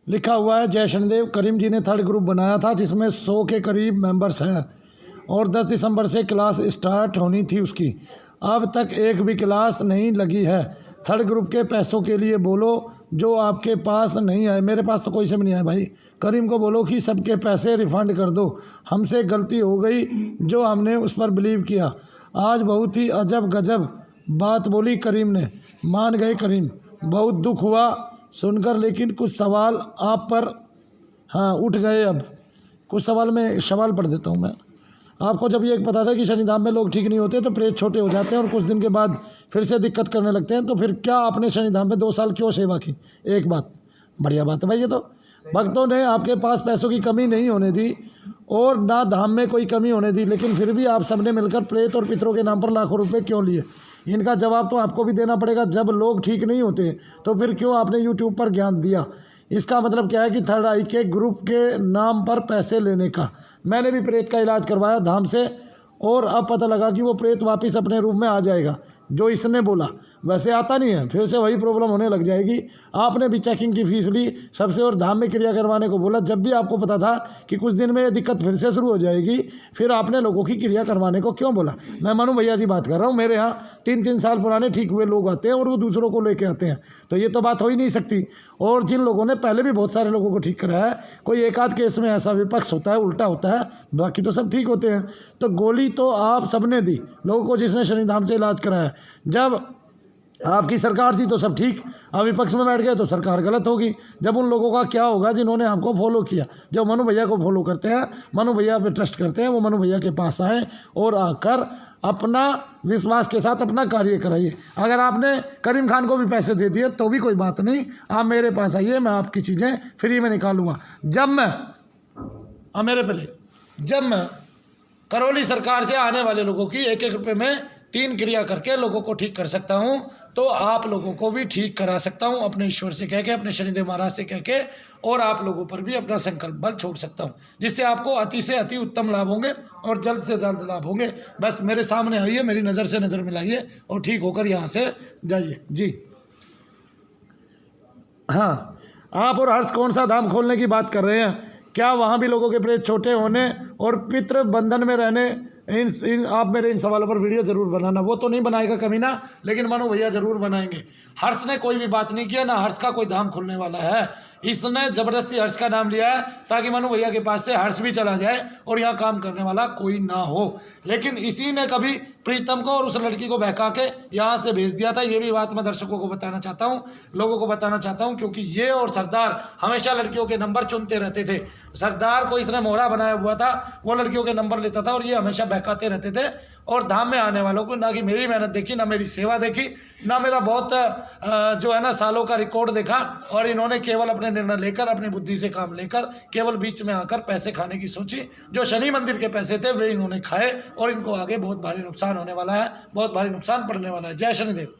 लिखा हुआ है, जय शनिदेव। करीम जी ने थर्ड ग्रुप बनाया था जिसमें 100 के करीब मेंबर्स हैं और 10 दिसंबर से क्लास स्टार्ट होनी थी उसकी। अब तक एक भी क्लास नहीं लगी है। थर्ड ग्रुप के पैसों के लिए बोलो जो आपके पास नहीं आए। मेरे पास तो कोई से भी नहीं आया भाई। करीम को बोलो कि सबके पैसे रिफ़ंड कर दो, हमसे गलती हो गई जो हमने उस पर बिलीव किया। आज बहुत ही अजब गजब बात बोली करीम ने। मान गए करीम, बहुत दुख हुआ सुनकर, लेकिन कुछ सवाल आप पर उठ गए। अब कुछ सवाल पढ़ देता हूँ मैं आपको। जब ये एक पता था कि शनिधाम में लोग ठीक नहीं होते तो प्रेत छोटे हो जाते हैं और कुछ दिन के बाद फिर से दिक्कत करने लगते हैं, तो फिर क्या आपने शनिधाम में 2 साल क्यों सेवा की? एक बात बढ़िया बात है भाई। ये तो भक्तों ने आपके पास पैसों की कमी नहीं होने दी और ना धाम में कोई कमी होने दी, लेकिन फिर भी आप सबने मिलकर प्रेत और पितरों के नाम पर लाखों रुपए क्यों लिए? इनका जवाब तो आपको भी देना पड़ेगा। जब लोग ठीक नहीं होते तो फिर क्यों आपने यूट्यूब पर ज्ञान दिया? इसका मतलब क्या है कि थर्ड आई के ग्रुप के नाम पर पैसे लेने का। मैंने भी प्रेत का इलाज करवाया धाम से और अब पता लगा कि वो प्रेत वापस अपने रूप में आ जाएगा जो इसने बोला, वैसे आता नहीं है, फिर से वही प्रॉब्लम होने लग जाएगी। आपने भी चेकिंग की फीस ली सबसे और धाम में क्रिया करवाने को बोला, जब भी आपको पता था कि कुछ दिन में ये दिक्कत फिर से शुरू हो जाएगी, फिर आपने लोगों की क्रिया करवाने को क्यों बोला? मैं मानू भैया जी बात कर रहा हूँ। मेरे यहाँ 3-3 साल पुराने ठीक हुए लोग आते हैं और वो दूसरों को लेके आते हैं, तो ये तो बात हो ही नहीं सकती। और जिन लोगों ने पहले भी बहुत सारे लोगों को ठीक कराया है, कोई एक आध केस में ऐसा विपक्ष होता है, उल्टा होता है, बाकी तो सब ठीक होते हैं। तो गोली तो आप सबने दी लोगों को जिसने शनिधाम से इलाज कराया। जब आपकी सरकार थी तो सब ठीक, अब विपक्ष में बैठ गए तो सरकार गलत होगी। जब उन लोगों का क्या होगा जिन्होंने आपको फॉलो किया, जो मनु भैया को फॉलो करते हैं, मनु भैया पे ट्रस्ट करते हैं, वो मनु भैया के पास आए और आकर अपना विश्वास के साथ अपना कार्य कराइए। अगर आपने करीम खान को भी पैसे दे दिए तो भी कोई बात नहीं, आप मेरे पास आइए, मैं आपकी चीज़ें फ्री में निकालूंगा। जब मैं करौली सरकार से आने वाले लोगों की 1-1 रुपये में 3 क्रिया करके लोगों को ठीक कर सकता हूं, तो आप लोगों को भी ठीक करा सकता हूं अपने ईश्वर से कह के, अपने शनिदेव महाराज से कह के, और आप लोगों पर भी अपना संकल्प बल छोड़ सकता हूं, जिससे आपको अति से अति उत्तम लाभ होंगे और जल्द से जल्द लाभ होंगे। बस मेरे सामने आइए, मेरी नज़र से नज़र मिलाइए और ठीक होकर यहाँ से जाइए जी। हाँ, आप और हर्ष कौन सा धाम खोलने की बात कर रहे हैं? क्या वहाँ भी लोगों के प्रेत छोटे होने और पितृ बंधन में रहने? आप मेरे इन सवालों पर वीडियो जरूर बनाना। वो तो नहीं बनाएगा कमीना, लेकिन मनु भैया जरूर बनाएंगे। हर्ष ने कोई भी बात नहीं किया, ना हर्ष का कोई धाम खुलने वाला है। इसने जबरदस्ती हर्ष का नाम लिया है ताकि मनु भैया के पास से हर्ष भी चला जाए और यहाँ काम करने वाला कोई ना हो। लेकिन इसी ने कभी प्रीतम को और उस लड़की को बहका के यहाँ से भेज दिया था। ये भी बात मैं दर्शकों को बताना चाहता हूँ, लोगों को बताना चाहता हूँ, क्योंकि ये और सरदार हमेशा लड़कियों के नंबर चुनते रहते थे। सरदार को इसने मोहरा बनाया हुआ था, वो लड़कियों के नंबर लेता था और ये हमेशा बहकाते रहते थे। और धाम में आने वालों को ना कि मेरी मेहनत देखी, ना मेरी सेवा देखी, ना मेरा बहुत जो है ना सालों का रिकॉर्ड देखा, और इन्होंने केवल अपने निर्णय लेकर, अपनी बुद्धि से काम लेकर, केवल बीच में आकर पैसे खाने की सोची। जो शनि मंदिर के पैसे थे वे इन्होंने खाए और इनको आगे बहुत भारी नुकसान होने वाला है, बहुत भारी नुकसान पड़ने वाला है। जय शनिदेव।